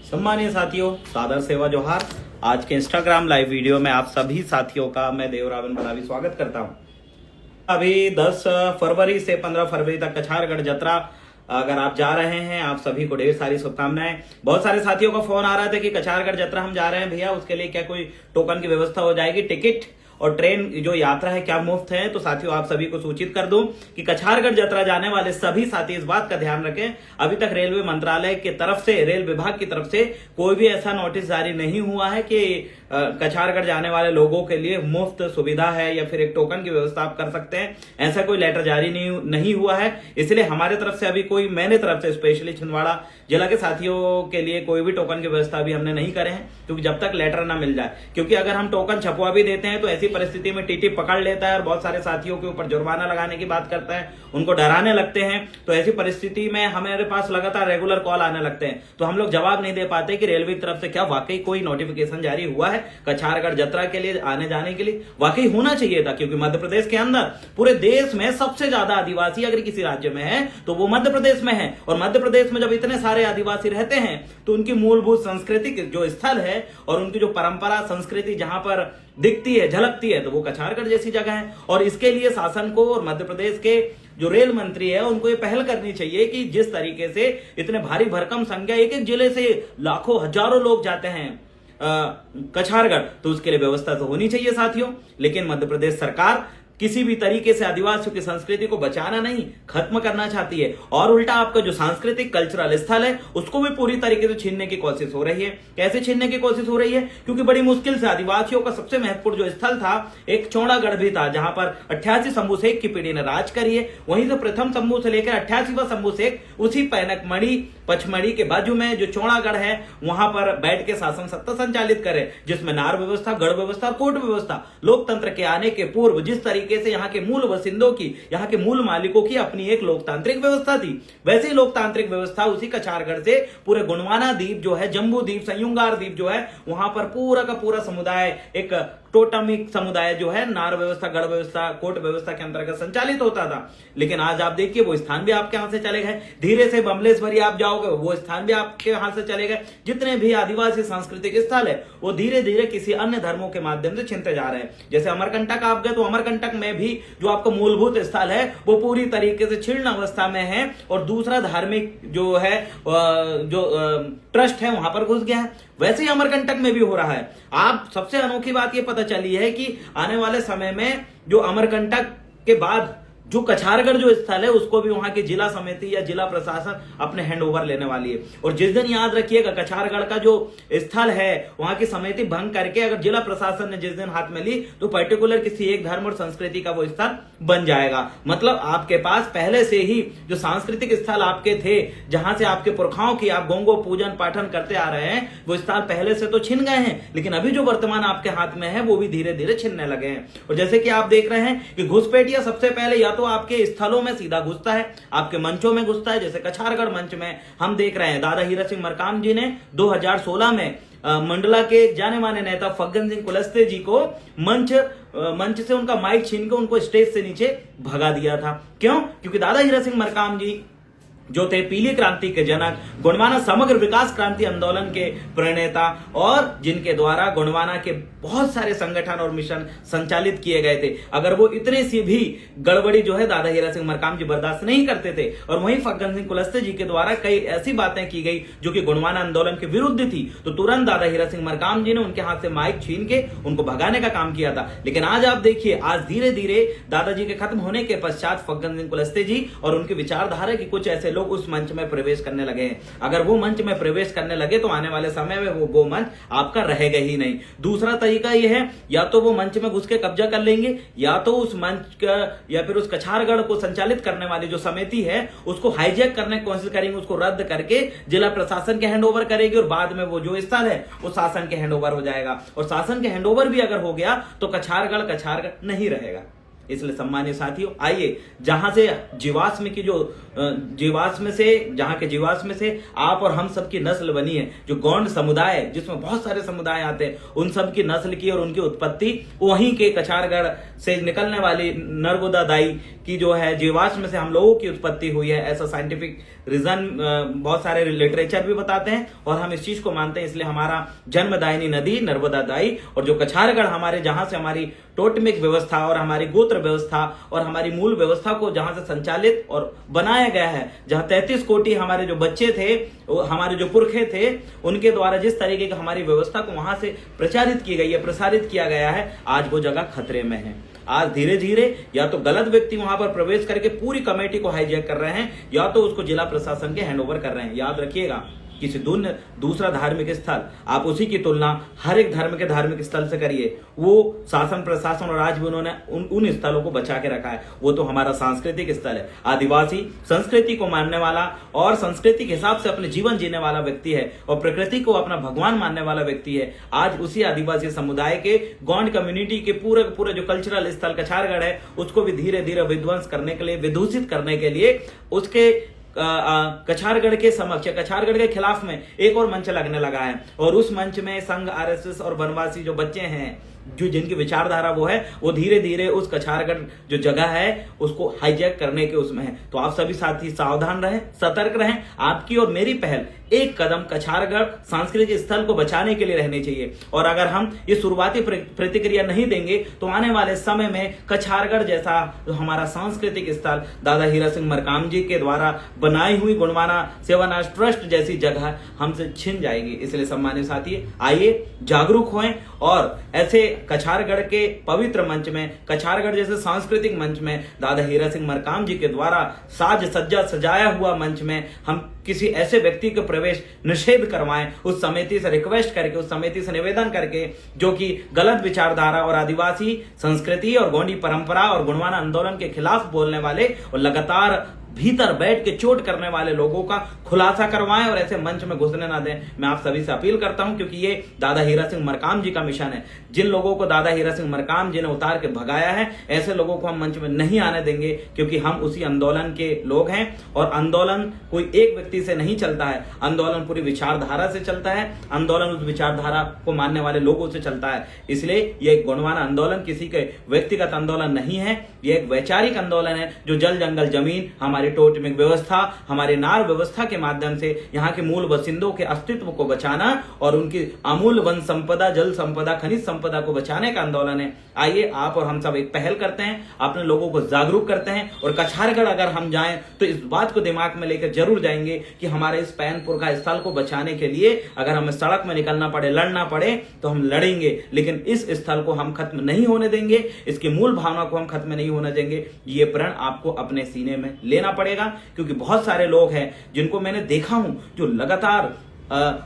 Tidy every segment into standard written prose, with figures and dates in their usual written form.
सम्मानीय साथियों, सादर सेवा जोहार। आज के इंस्टाग्राम लाइव वीडियो में आप सभी साथियों का मैं देवरावन बलावी स्वागत करता हूं। अभी 10 फरवरी से 15 फरवरी तक कछारगढ़ जत्रा अगर आप जा रहे हैं, आप सभी को ढेर सारी शुभकामनाएं। बहुत सारे साथियों का फोन आ रहा था कि कछारगढ़ जत्रा हम जा रहे हैं भैया, उसके लिए क्या कोई टोकन की व्यवस्था हो जाएगी? टिकट और ट्रेन जो यात्रा है क्या मुफ्त है? तो साथियों आप सभी को सूचित कर दूं कि कछारगढ़ जत्रा जाने वाले सभी साथी इस बात का ध्यान रखें, अभी तक रेलवे मंत्रालय की तरफ से, रेल विभाग की तरफ से कोई भी ऐसा नोटिस जारी नहीं हुआ है कि कछारगढ़ जाने वाले लोगों के लिए मुफ्त सुविधा है या फिर एक टोकन की व्यवस्था आप कर सकते हैं। ऐसा कोई लेटर जारी नहीं हुआ है, इसलिए हमारे तरफ से अभी कोई, मैंने तरफ से स्पेशली छिंदवाड़ा जिला के साथियों के लिए कोई भी टोकन की व्यवस्था अभी हमने नहीं करे हैं, क्योंकि जब तक लेटर ना मिल जाए, क्योंकि अगर हम टोकन छपवा भी देते हैं तो ऐसी परिस्थिति में टीटी पकड़ लेता है और बहुत सारे साथियों के ऊपर जुर्माना लगाने की बात करता है, उनको डराने लगते हैं। तो ऐसी परिस्थिति में हमारे पास लगातार रेगुलर कॉल आने लगते हैं, तो हम लोग जवाब नहीं दे पाते कि रेलवे की तरफ से क्या वाकई कोई नोटिफिकेशन जारी हुआ है कछारगढ़ जत्रा के लिए आने जाने के लिए। वाकई होना चाहिए था, क्योंकि मध्य प्रदेश के अंदर पूरे देश में सबसे ज्यादा आदिवासी अगर किसी राज्य में है तो वो मध्य प्रदेश में है, और मध्य प्रदेश में जब इतने सारे आदिवासी रहते हैं तो उनकी मूलभूत सांस्कृतिक जो स्थल है और उनकी जो परंपरा संस्कृति जहां पर दिखती है, झलकती है, तो वो कछारगढ़ जैसी जगह है। और इसके लिए शासन को और मध्य प्रदेश के जो रेल मंत्री है उनको ये पहल करनी चाहिए कि जिस तरीके से इतने भारी भरकम संख्या, एक एक जिले से लाखों हजारों लोग जाते हैं कछारगढ़, तो उसके लिए व्यवस्था तो होनी चाहिए साथियों। लेकिन मध्य प्रदेश सरकार किसी भी तरीके से आदिवासियों की संस्कृति को बचाना नहीं, खत्म करना चाहती है, और उल्टा आपका जो सांस्कृतिक कल्चरल स्थल है उसको भी पूरी तरीके से छीनने की कोशिश हो रही है। कैसे छीनने की कोशिश हो रही है? क्योंकि बड़ी मुश्किल से आदिवासियों का सबसे महत्वपूर्ण जो स्थल था, एक चौड़ागढ़ भी था जहां पर 88 शंभू शेख की पीढ़ी ने राज करी है। वहीं से प्रथम शंभू से लेकर 88वां शंभू शेख उसी पैनक मणि पचमढ़ी के बाजू में जो चौड़ागढ़ है वहां पर बैठ के शासन सत्ता संचालित करे, जिसमें नार व्यवस्था, गढ़ व्यवस्था और कोट व्यवस्था, लोकतंत्र के आने के पूर्व जिस तरीके से यहाँ के मूल बसिंदों की, यहाँ के मूल मालिकों की अपनी एक लोकतांत्रिक व्यवस्था थी, वैसे ही लोकतांत्रिक व्यवस्था उसी कछारगढ़ से पूरे गोंडवाना द्वीप जो है, जम्बू द्वीप, संयुंगार द्वीप जो है, वहां पर पूरा का पूरा समुदाय, एक टोटमिक समुदाय जो है, नार व्यवस्था, गढ़ व्यवस्था, कोट व्यवस्था के अंतर्गत संचालित होता था। लेकिन आज आप देखिए वो स्थान भी आपके हाथ से चले गए। धीरे से बमलेश्वरी आप जाओगे, वो स्थान भी आपके हाथ से चले गए। जितने भी आदिवासी सांस्कृतिक स्थल है वो धीरे धीरे किसी अन्य धर्मों के माध्यम से छिनते जा रहे हैं। जैसे अमरकंटक आप गए तो अमरकंटक में भी जो आपका मूलभूत स्थल है वो पूरी तरीके से क्षीण अवस्था में है, और दूसरा धार्मिक जो है जो ट्रस्ट है वहां पर घुस गया है। वैसे ही अमरकंटक में भी हो रहा है। आप सबसे अनोखी बात ये पता चली है कि आने वाले समय में जो अमरकंटक के बाद जो कछारगढ़ जो स्थल है उसको भी वहां की जिला समिति या जिला प्रशासन अपने हैंड ओवर लेने वाली है। और जिस दिन, याद रखिएगा, कछारगढ़ का जो स्थल है वहां की समिति भंग करके अगर जिला प्रशासन ने जिस दिन हाथ में ली तो पर्टिकुलर किसी एक धर्म और संस्कृति का वो स्थल बन जाएगा। मतलब आपके पास पहले से ही जो सांस्कृतिक स्थल आपके थे, जहां से आपके पुरखाओं की आप गोंगो पूजन पाठन करते आ रहे हैं, वो स्थल पहले से तो छिन गए हैं, लेकिन अभी जो वर्तमान आपके हाथ में है वो भी धीरे धीरे छिनने लगे हैं। और जैसे कि आप देख रहे हैं कि घुसपैठिया सबसे पहले या तो आपके स्थलों में सीधा घुसता है, आपके मंचों में घुसता है। जैसे कछारगढ़ मंच में हम देख रहे हैं दादा हीरा सिंह मरकाम जी ने 2016 में मंडला के जाने माने नेता फग्गन सिंह कुलस्ते जी को मंच से उनका माइक छीन के उनको स्टेज से नीचे भगा दिया था। क्यों? क्योंकि दादा हीरा सिंह मरकाम जी जो थे पीली क्रांति के जनक, गोंडवाना समग्र विकास क्रांति आंदोलन के प्रणेता, और जिनके द्वारा गोंडवाना के बहुत सारे संगठन और मिशन संचालित किए गए थे। अगर वो इतने सी भी गड़बड़ी जो है दादा हीरा सिंह मरकाम जी बर्दाश्त नहीं करते थे, और वहीं फग्गन सिंह कुलस्ते जी के द्वारा कई ऐसी बातें की गई जो कि गोंडवाना आंदोलन के विरुद्ध थी, तो तुरंत दादा हीरा सिंह मरकाम जी ने उनके हाथ से माइक छीन के उनको भगाने का काम किया था। लेकिन आज आप देखिए, आज धीरे धीरे दादाजी के खत्म होने के पश्चात फग्गन सिंह कुलस्ते जी और उनकी विचारधारा की कुछ ऐसे लोग उस मंच में प्रवेश करने लगे हैं। अगर वो मंच में प्रवेश करने लगे तो आने वाले समय में वो मंच आपका रहेगा ही नहीं। दूसरा तरीका ये है, या तो वो मंच में घुस के कब्जा कर लेंगे, या तो उस मंच का या फिर उस कछारगढ़ को संचालित करने वाली जो समिति है उसको हाईजैक करने की कोशिश करेंगे, उसको रद्द करके जिला प्रशासन के हैंड ओवर करेगी, और बाद में वो जो स्थल है वो शासन के हैंड ओवर हो जाएगा। और शासन के हैंड ओवर भी अगर हो गया तो कछारगढ़ नहीं रहेगा। इसलिए सम्मानित साथियों, आइए जहां से जीवाश्म की जो जहां के जीवाश्म से आप और हम सब की नस्ल बनी है, जो गौंड समुदाय है जिसमें बहुत सारे समुदाय आते हैं, उन सब की नस्ल की और उनकी उत्पत्ति वहीं के कछारगढ़ से निकलने वाली नर्मदा दाई की जो है जीवाश्म से हम लोगों की उत्पत्ति हुई है। ऐसा साइंटिफिक रीजन बहुत सारे लिटरेचर भी बताते हैं और हम इस चीज को मानते हैं। इसलिए हमारा जन्मदायिनी नदी नर्मदा दाई और जो कछारगढ़ हमारे जहां से हमारी टोटमिक व्यवस्था और हमारी गोत्र व्यवस्था और हमारी मूल व्यवस्था को जहां से संचालित और बनाया गया है, जहां 33 कोटि हमारे जो बच्चे थे, हमारे जो पुरखे थे, उनके द्वारा जिस तरीके की हमारी व्यवस्था को वहां से प्रचारित की गई है, प्रसारित किया गया है, आज वो जगह खतरे में है। आज धीरे धीरे या तो गलत व्यक्ति वहां पर प्रवेश करके पूरी कमेटी को हाईजैक कर रहे हैं या तो उसको जिला प्रशासन के हैंडओवर कर रहे हैं। याद रखिएगा, किसी दूसरा धार्मिक स्थल आप उसी की तुलना हर एक धर्म के धार्मिक स्थल से करिए। वो शासन प्रशासन और आज भी उन्होंने उन स्थलों को बचा के रखा है। वो तो हमारा सांस्कृतिक स्थल है। आदिवासी संस्कृति को मानने वाला और संस्कृति के हिसाब से अपने जीवन जीने वाला व्यक्ति है और प्रकृति को अपना भगवान मानने वाला व्यक्ति है। आज उसी आदिवासी समुदाय के गौंड कम्युनिटी के पूरे जो कल्चरल स्थल कछारगढ़ है, उसको भी धीरे धीरे विध्वंस करने के लिए, विदूषित करने के लिए उसके कछारगढ़ के समक्ष, कछारगढ़ के खिलाफ में एक और मंच लगने लगा है और उस मंच में संघ, आरएसएस और वनवासी जो बच्चे हैं, जो जिनकी विचारधारा वो है, वो धीरे धीरे उस कछारगढ़ जो जगह है उसको हाईजैक करने के उसमें है। तो आप सभी साथी सावधान रहें, सतर्क रहें। आपकी और मेरी पहल एक कदम कछारगढ़ सांस्कृतिक स्थल को बचाने के लिए रहनी चाहिए और अगर हम ये शुरुआती प्रतिक्रिया नहीं देंगे तो आने वाले समय में कछारगढ़ जैसा जो हमारा सांस्कृतिक स्थल दादा हीरा सिंह मरकाम जी के द्वारा बनाई हुई गुणवाना सेवानाश ट्रस्ट जैसी जगह हमसे छिन जाएगी। इसलिए सम्मानित साथी, आइए जागरूक होएं और ऐसे कछारगढ़ के पवित्र मंच में, कछारगढ़ जैसे सांस्कृतिक मंच में, दादा हीरा सिंह मरकाम जी के द्वारा साज सज्जा सजाया हुआ मंच में हम किसी ऐसे व्यक्ति का प्रवेश निषेध करवाएं। उस समिति से रिक्वेस्ट करके, उस समिति से निवेदन करके जो कि गलत विचारधारा और आदिवासी संस्कृति और गोंडी परंपरा और गुणवाना आंदोलन के खिलाफ बोलने वाले और लगातार भीतर बैठ के चोट करने वाले लोगों का खुलासा करवाएं और ऐसे मंच में घुसने ना दें। मैं आप सभी से अपील करता हूं क्योंकि ये दादा हीरा सिंह मरकाम जी का मिशन है। जिन लोगों को दादा हीरा सिंह मरकाम जी ने उतार के भगाया है, ऐसे लोगों को हम मंच में नहीं आने देंगे क्योंकि हम उसी आंदोलन के लोग हैं और आंदोलन कोई एक व्यक्ति से नहीं चलता है, आंदोलन पूरी विचारधारा से चलता है, आंदोलन उस विचारधारा को मानने वाले लोगों से चलता है। इसलिए ये गुणवाना आंदोलन किसी के व्यक्तिगत आंदोलन नहीं है, ये एक वैचारिक आंदोलन है जो जल जंगल जमीन, हमारी टोटमिक व्यवस्था, हमारे नार व्यवस्था के माध्यम से यहाँ के मूल बसिंदों के अस्तित्व को बचाना और उनकी अमूल्य वन संपदा, जल संपदा, खनिज संपदा को बचाने का आंदोलन है। आइए आप और हम सब एक पहल करते हैं, अपने लोगों को जागरूक करते हैं और कछारगढ़ अगर हम जाएं तो इस बात को दिमाग में लेकर जरूर जाएंगे कि हमारे इस पैनपुर का स्थल को बचाने के लिए अगर हमें सड़क में निकलना पड़े, लड़ना पड़े तो हम लड़ेंगे, लेकिन इस स्थल को हम खत्म नहीं होने देंगे, इसकी मूल भावना को हम खत्म नहीं होने देंगे। ये प्रण आपको अपने सीने में लेना पड़ेगा क्योंकि बहुत सारे लोग हैं जिनको मैंने देखा हूं जो लगातार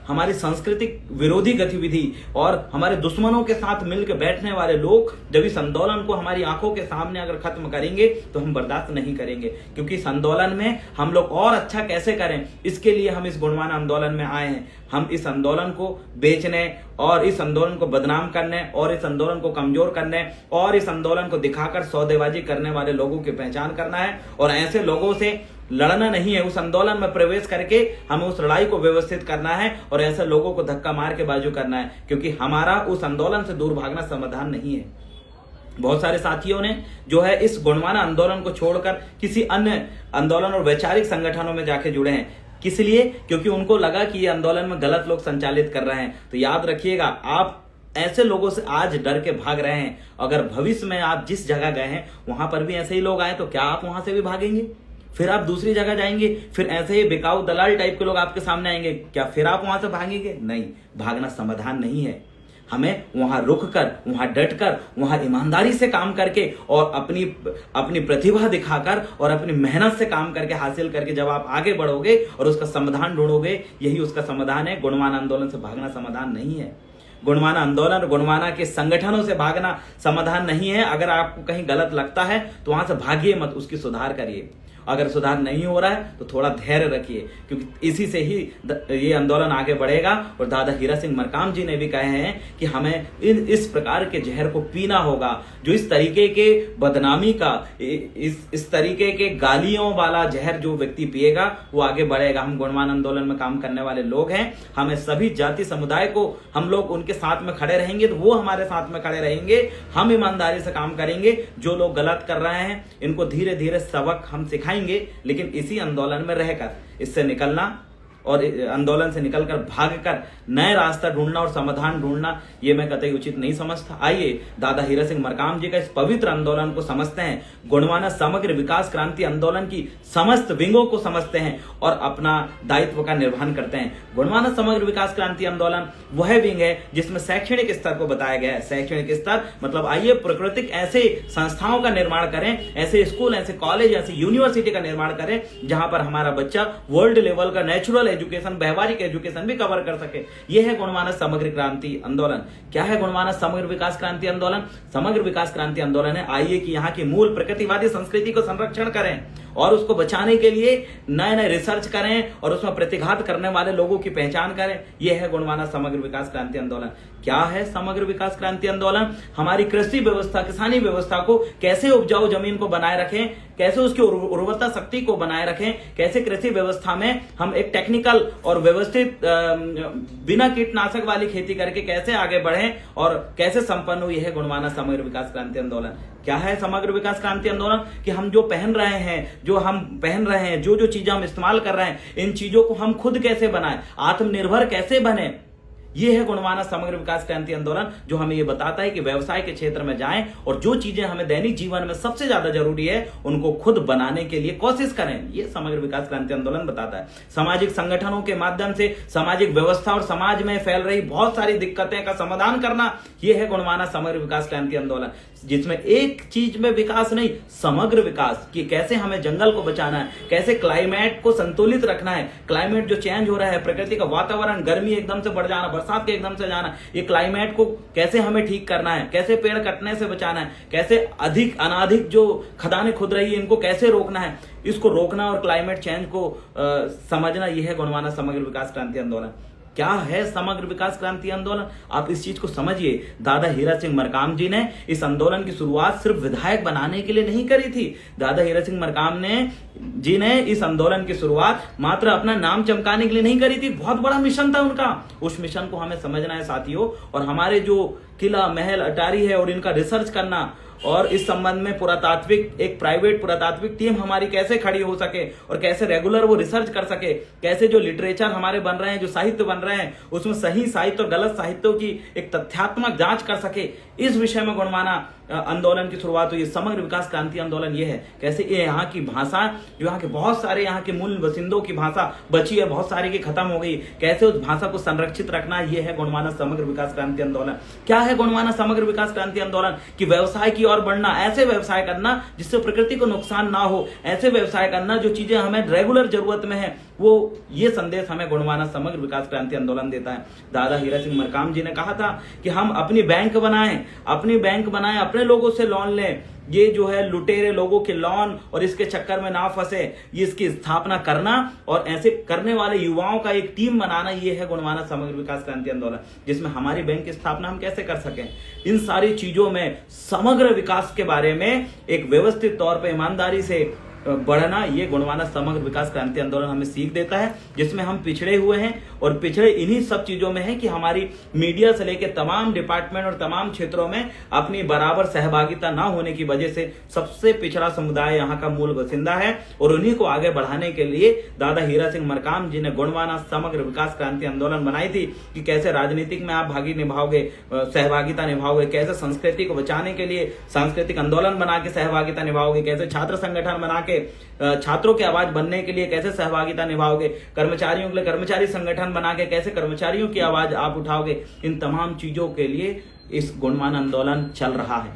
हमारी सांस्कृतिक विरोधी गतिविधि और हमारे दुश्मनों के साथ मिलकर बैठने वाले लोग जब इस आंदोलन को हमारी आंखों के सामने अगर खत्म करेंगे तो हम बर्दाश्त नहीं करेंगे क्योंकि इस आंदोलन में हम लोग और अच्छा कैसे करें, इसके लिए हम इस गुणवाना आंदोलन में आए हैं। हम इस आंदोलन को बेचने और इस आंदोलन को बदनाम करने और इस आंदोलन को कमजोर करने और इस आंदोलन को दिखाकर सौदेबाजी करने वाले लोगों की पहचान करना है और ऐसे लोगों से लड़ना नहीं है। उस आंदोलन में प्रवेश करके हमें उस लड़ाई को व्यवस्थित करना है और ऐसे लोगों को धक्का मार के बाजू करना है क्योंकि हमारा उस आंदोलन से दूर भागना समाधान नहीं है। बहुत सारे साथियों ने जो है इस गुणवाना आंदोलन को छोड़कर किसी अन्य आंदोलन और वैचारिक संगठनों में जाके जुड़े हैं। किस लिए? क्योंकि उनको लगा कि ये आंदोलन में गलत लोग संचालित कर रहे हैं। तो याद रखिएगा, आप ऐसे लोगों से आज डर के भाग रहे हैं। अगर भविष्य में आप जिस जगह गए हैं वहां पर भी ऐसे ही लोग आए तो क्या आप वहां से भी भागेंगे? फिर आप दूसरी जगह जाएंगे, फिर ऐसे ही बिकाऊ दलाल टाइप के लोग आपके सामने आएंगे, क्या फिर आप वहां से भागेंगे? नहीं, भागना समाधान नहीं है। हमें वहां रुक कर, वहां डट कर, वहां ईमानदारी से काम करके और अपनी प्रतिभा दिखाकर और अपनी मेहनत से काम करके हासिल करके जब आप आगे बढ़ोगे और उसका समाधान ढूंढोगे, यही उसका समाधान है। गुणवाना आंदोलन से भागना समाधान नहीं है। गुणवाना आंदोलन और गुणवाना के संगठनों से भागना समाधान नहीं है। अगर आपको कहीं गलत लगता है तो वहां से भागिए मत, उसकी सुधार करिए। अगर सुधार नहीं हो रहा है तो थोड़ा धैर्य रखिए, क्योंकि इसी से ही ये आंदोलन आगे बढ़ेगा। और दादा हीरा सिंह मरकाम जी ने भी कहे हैं कि हमें इस प्रकार के जहर को पीना होगा, जो इस तरीके के बदनामी का, इस तरीके के गालियों वाला जहर जो व्यक्ति पिएगा वो आगे बढ़ेगा। हम गुणवान आंदोलन में काम करने वाले लोग हैं, हमें सभी जाति समुदाय को हम लोग उनके साथ में खड़े रहेंगे तो वो हमारे साथ में खड़े रहेंगे। हम ईमानदारी से काम करेंगे। जो लोग गलत कर रहे हैं इनको धीरे धीरे सबक हम सिखाएंगे, लेकिन इसी आंदोलन में रहकर इससे निकलना और आंदोलन से निकलकर भागकर नए रास्ता ढूंढना और समाधान ढूंढना ये मैं कतई उचित नहीं समझता। आइए दादा हीरा सिंह मरकाम जी का इस पवित्र आंदोलन को समझते हैं, गुणवाना समग्र विकास क्रांति आंदोलन की समस्त विंगों को समझते हैं और अपना दायित्व का निर्वहन करते हैं। गुणवाना समग्र विकास क्रांति आंदोलन वह विंग है जिसमें शैक्षणिक स्तर को बताया गया है। शैक्षणिक स्तर मतलब आइए प्राकृतिक ऐसे संस्थाओं का निर्माण करें, ऐसे स्कूल, ऐसे कॉलेज, ऐसे यूनिवर्सिटी का निर्माण करें जहां पर हमारा बच्चा वर्ल्ड लेवल का नेचुरल एजुकेशन, व्यवहारिक एजुकेशन भी कवर कर सके। यह है गुणवाना समग्र क्रांति आंदोलन। क्या है गुणवाना समग्र विकास क्रांति आंदोलन? समग्र विकास क्रांति आंदोलन है आइए कि यहाँ की मूल प्रकृतिवादी संस्कृति को संरक्षण करें और उसको बचाने के लिए नए नए रिसर्च करें और उसमें प्रतिघात करने वाले लोगों की पहचान करें। यह है गुणवाना समग्र विकास क्रांति आंदोलन। क्या है समग्र विकास क्रांति आंदोलन? हमारी कृषि व्यवस्था, किसानी व्यवस्था को कैसे उपजाऊ जमीन को बनाए रखें, कैसे उसकी उर्वरता शक्ति को बनाए रखें, कैसे कृषि व्यवस्था में हम एक टेक्निकल और व्यवस्थित बिना कीटनाशक वाली खेती करके कैसे आगे बढ़ें और कैसे संपन्न हो। यह है गुणवाना समग्र विकास क्रांति आंदोलन। क्या है समग्र विकास क्रांति आंदोलन? कि हम जो पहन रहे हैं, जो चीजें हम इस्तेमाल कर रहे हैं, इन चीजों को हम खुद कैसे बनाएं, आत्मनिर्भर कैसे बने। यह है गुणवाना समग्र विकास क्रांति आंदोलन, जो हमें यह बताता है कि व्यवसाय के क्षेत्र में जाएं और जो चीजें हमें दैनिक जीवन में सबसे ज्यादा जरूरी है उनको खुद बनाने के लिए कोशिश करें। यह समग्र विकास क्रांति आंदोलन बताता है। सामाजिक संगठनों के माध्यम से सामाजिक व्यवस्था और समाज में फैल रही बहुत सारी दिक्कतें का समाधान करना, यह है गुणवाना समग्र विकास क्रांति आंदोलन, जिसमें एक चीज में विकास नहीं, समग्र विकास, कि कैसे हमें जंगल को बचाना है, कैसे क्लाइमेट को संतुलित रखना है। क्लाइमेट जो चेंज हो रहा है, प्रकृति का वातावरण, गर्मी एकदम से बढ़ जाना, बरसात के एकदम से जाना, ये क्लाइमेट को कैसे हमें ठीक करना है, कैसे पेड़ कटने से बचाना है, कैसे अधिक अनाधिक जो खदानें खुद रही है इनको कैसे रोकना है, इसको रोकना और क्लाइमेट चेंज को समझना, यह है गुणवाना समग्र विकास क्रांति आंदोलन। क्या है समग्र विकास क्रांति आंदोलन? आप इस चीज को समझिए। दादा हीरा सिंह मरकाम जी ने इस आंदोलन की शुरुआत सिर्फ विधायक बनाने के लिए नहीं करी थी। दादा हीरा सिंह मरकाम जी ने इस आंदोलन की शुरुआत मात्र अपना नाम चमकाने के लिए नहीं करी थी। बहुत बड़ा मिशन था उनका। उस मिशन को हमें समझना है साथियों, और हमारे जो किला, महल, अटारी है और इनका रिसर्च करना और इस संबंध में पुरातात्विक, एक प्राइवेट पुरातात्विक टीम हमारी कैसे खड़ी हो सके और कैसे रेगुलर वो रिसर्च कर सके, कैसे जो लिटरेचर हमारे बन रहे हैं, जो साहित्य बन रहे हैं, उसमें सही साहित्य और गलत साहित्यों की एक तथ्यात्मक जांच कर सके, इस विषय में गुणवाना आंदोलन की शुरुआत हुई। समग्र विकास क्रांति आंदोलन ये है कैसे ये यहाँ की भाषा, जो यहाँ के बहुत सारे यहाँ के मूल बसिंदों की भाषा बची है, बहुत सारी की खत्म हो गई, कैसे उस भाषा को संरक्षित रखना, ये है गुणवाना समग्र विकास क्रांति आंदोलन। क्या है गुणवाना समग्र विकास क्रांति आंदोलन? कि व्यवसाय की ओर बढ़ना, ऐसे व्यवसाय करना जिससे प्रकृति को नुकसान ना हो, ऐसे व्यवसाय करना जो चीजें हमें रेगुलर जरूरत में है, वो ये संदेश हमें गुणवाना समग्र विकास क्रांति आंदोलन देता है। दादा हीरा सिंह मरकाम जी ने कहा था कि हम अपनी बैंक बनाएं, अपने लोगों से लोन लें, ये जो है लुटेरे लोगों के लोन और इसके चक्कर में ना फंसे, ये इसकी स्थापना करना और ऐसे करने वाले युवाओं का एक टीम बनाना, ये है गुणवाना समग्र विकास क्रांति आंदोलन, जिसमें हमारी बैंक की स्थापना हम कैसे कर सकें। इन सारी चीजों में समग्र विकास के बारे में एक व्यवस्थित तौर पर ईमानदारी से बढ़ना, ये गुणवाना समग्र विकास क्रांति आंदोलन हमें सीख देता है, जिसमें हम पिछड़े हुए हैं और पिछड़े इन्हीं सब चीजों में है कि हमारी मीडिया से लेकर तमाम डिपार्टमेंट और तमाम क्षेत्रों में अपनी बराबर सहभागिता ना होने की वजह से सबसे पिछड़ा समुदाय यहाँ का मूल बासिंदा है। और उन्हीं को आगे बढ़ाने के लिए दादा हीरा सिंह मरकाम जी ने गुणवाना समग्र विकास क्रांति आंदोलन बनाई थी कि कैसे राजनीतिक में आप भागी निभाओगे, सहभागिता निभाओगे, कैसे संस्कृति को बचाने के लिए सांस्कृतिक आंदोलन बना के सहभागिता निभाओगे, कैसे छात्र संगठन बना के छात्रों की आवाज बनने के लिए कैसे सहभागिता निभाओगे, कर्मचारियों के लिए कर्मचारी संगठन बना के कैसे कर्मचारियों की आवाज आप उठाओगे। इन तमाम चीजों के लिए इस गुणवाना आंदोलन चल रहा है।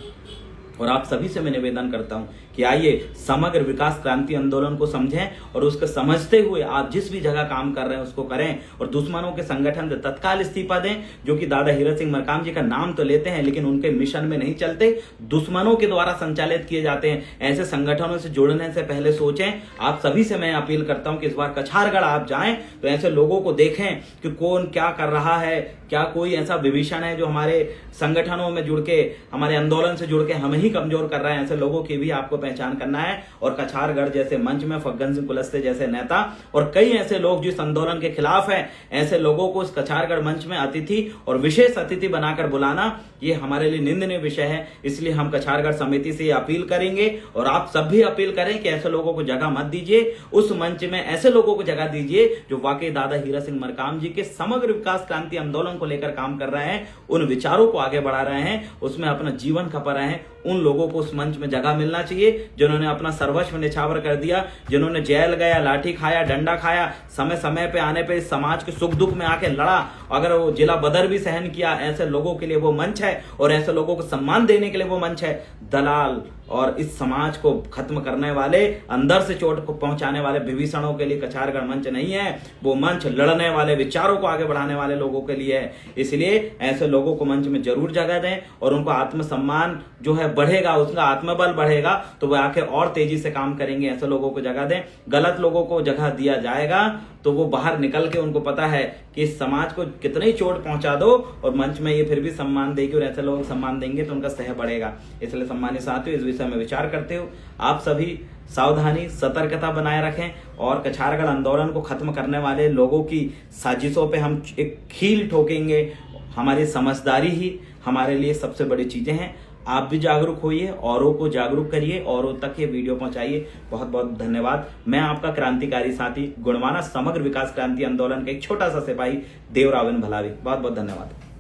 और आप सभी से मैं निवेदन करता हूं कि आइए समग्र विकास क्रांति आंदोलन को समझें और उसको समझते हुए आप जिस भी जगह काम कर रहे हैं उसको करें और दुश्मनों के संगठन से तत्काल इस्तीफा दें, जो कि दादा हीरा सिंह मरकाम जी का नाम तो लेते हैं लेकिन उनके मिशन में नहीं चलते, दुश्मनों के द्वारा संचालित किए जाते हैं। ऐसे संगठनों से जुड़ने से पहले सोचें। आप सभी से मैं अपील करता हूं कि इस बार कछारगढ़ आप जाएं तो ऐसे लोगों को देखें कि कौन क्या कर रहा है, क्या कोई ऐसा विभीषण है जो हमारे संगठनों में जुड़ के, हमारे आंदोलन से जुड़ के हमें ही कमजोर कर रहा है। ऐसे लोगों की भी आपको पहचान करना है। और कछारगढ़ जैसे मंच में फग्गन सिंह कुलस्ते जैसे नेता और कई ऐसे लोग जिस आंदोलन के खिलाफ हैं, ऐसे लोगों को इस कछारगढ़ मंच में अतिथि और विशेष अतिथि बनाकर बुलाना ये हमारे लिए निंदनीय विषय है। इसलिए हम कछारगढ़ समिति से अपील करेंगे और आप सब भी अपील करें कि ऐसे लोगों को जगह मत दीजिए। उस मंच में ऐसे लोगों को जगह दीजिए जो वाकई दादा हीरा सिंह मरकाम जी के समग्र विकास क्रांति आंदोलन को लेकर काम कर रहे हैं, उन विचारों को आगे बढ़ा रहे हैं, उसमें अपना जीवन खपा रहे हैं। उन लोगों को उस मंच में जगह मिलना चाहिए जिन्होंने अपना सर्वस्व निछावर कर दिया, जिन्होंने जेल गया, लाठी खाया, डंडा खाया, समय समय पे आने पे समाज के सुख दुख में आके लड़ा, अगर वो जिला बदर भी सहन किया। ऐसे लोगों के लिए वो मंच है और ऐसे लोगों को सम्मान देने के लिए वो मंच है। दलाल और इस समाज को खत्म करने वाले, अंदर से चोट को पहुंचाने वाले विभीषणों के लिए कछारगढ़ मंच नहीं है। वो मंच लड़ने वाले, विचारों को आगे बढ़ाने वाले लोगों के लिए है। इसलिए ऐसे लोगों को मंच में जरूर जगह दें और उनको आत्मसम्मान जो है बढ़ेगा, उसका आत्मबल बढ़ेगा तो वो आके और तेजी से काम करेंगे। ऐसे लोगों को जगह दें। गलत लोगों को जगह दिया जाएगा तो वो बाहर निकल के उनको पता है कि इस समाज को कितनी ही चोट पहुंचा दो और मंच में ये फिर भी सम्मान देगी और ऐसे लोग सम्मान देंगे तो उनका सह बढ़ेगा। इसलिए सम्मानित साथियों, इस विषय में विचार करते हो आप सभी सावधानी, सतर्कता बनाए रखें और कछारगढ़ आंदोलन को खत्म करने वाले लोगों की साजिशों पे हम एक कील ठोकेंगे। हमारी समझदारी ही हमारे लिए सबसे बड़ी चीजें हैं। आप भी जागरूक होइए, औरों को जागरूक करिए, औरों तक ये वीडियो पहुंचाइए। बहुत बहुत धन्यवाद। मैं आपका क्रांतिकारी साथी गुणवाना समग्र विकास क्रांति आंदोलन का एक छोटा सा सिपाही देवरावन भलावी। बहुत बहुत धन्यवाद।